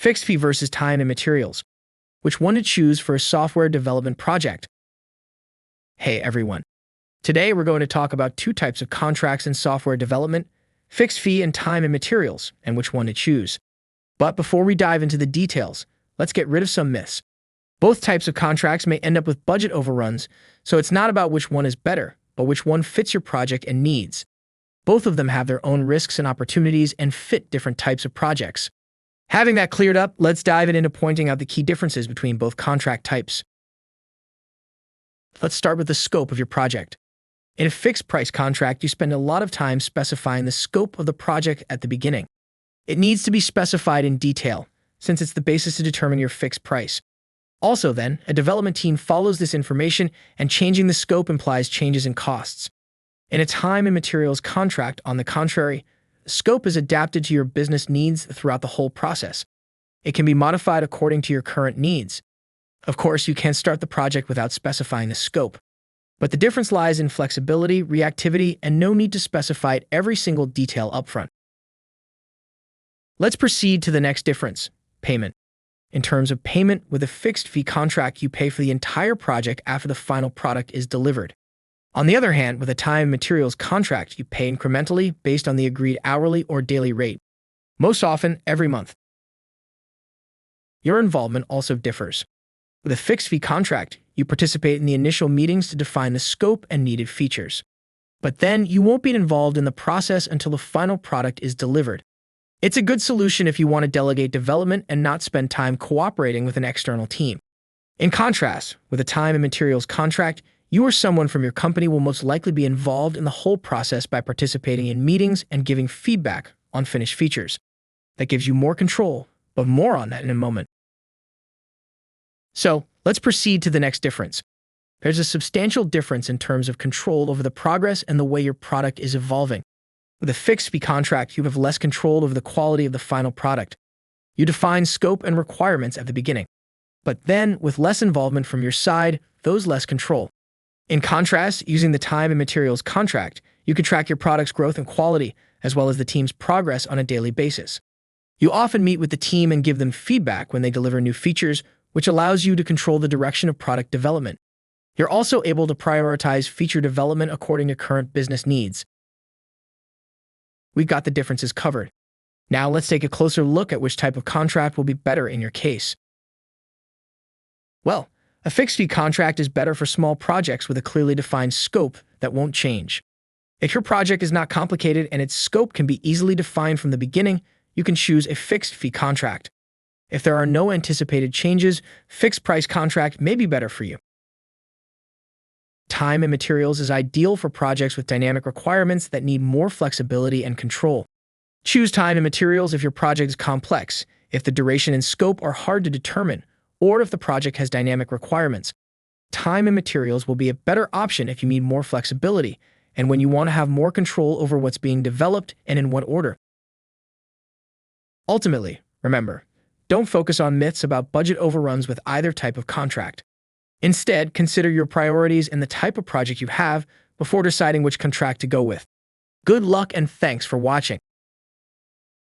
Fixed fee versus time and materials. Which one to choose for a software development project? Hey everyone. Today we're going to talk about two types of contracts in software development, fixed fee and time and materials, and which one to choose. But before we dive into the details, let's get rid of some myths. Both types of contracts may end up with budget overruns, so it's not about which one is better, but which one fits your project and needs. Both of them have their own risks and opportunities and fit different types of projects. Having that cleared up, let's dive into pointing out the key differences between both contract types. Let's start with the scope of your project. In a fixed-price contract, you spend a lot of time specifying the scope of the project at the beginning. It needs to be specified in detail, since it's the basis to determine your fixed price. Also then, a development team follows this information, and changing the scope implies changes in costs. In a time and materials contract, on the contrary, the scope is adapted to your business needs throughout the whole process. It can be modified according to your current needs. Of course, you can't start the project without specifying the scope. But the difference lies in flexibility, reactivity, and no need to specify every single detail upfront. Let's proceed to the next difference, payment. In terms of payment, with a fixed fee contract, you pay for the entire project after the final product is delivered. On the other hand, with a time and materials contract, you pay incrementally based on the agreed hourly or daily rate, most often every month. Your involvement also differs. With a fixed fee contract, you participate in the initial meetings to define the scope and needed features. But then you won't be involved in the process until the final product is delivered. It's a good solution if you want to delegate development and not spend time cooperating with an external team. In contrast, with a time and materials contract, you or someone from your company will most likely be involved in the whole process by participating in meetings and giving feedback on finished features. That gives you more control, but more on that in a moment. So, let's proceed to the next difference. There's a substantial difference in terms of control over the progress and the way your product is evolving. With a fixed fee contract, you have less control over the quality of the final product. You define scope and requirements at the beginning. But then, with less involvement from your side, those less control. In contrast, using the time and materials contract, you can track your product's growth and quality, as well as the team's progress on a daily basis. You often meet with the team and give them feedback when they deliver new features, which allows you to control the direction of product development. You're also able to prioritize feature development according to current business needs. We've got the differences covered. Now let's take a closer look at which type of contract will be better in your case. Well, a fixed-fee contract is better for small projects with a clearly defined scope that won't change. If your project is not complicated and its scope can be easily defined from the beginning, you can choose a fixed-fee contract. If there are no anticipated changes, fixed-price contract may be better for you. Time and materials is ideal for projects with dynamic requirements that need more flexibility and control. Choose time and materials if your project is complex, if the duration and scope are hard to determine, or if the project has dynamic requirements. Time and materials will be a better option if you need more flexibility and when you want to have more control over what's being developed and in what order. Ultimately, remember, don't focus on myths about budget overruns with either type of contract. Instead, consider your priorities and the type of project you have before deciding which contract to go with. Good luck and thanks for watching.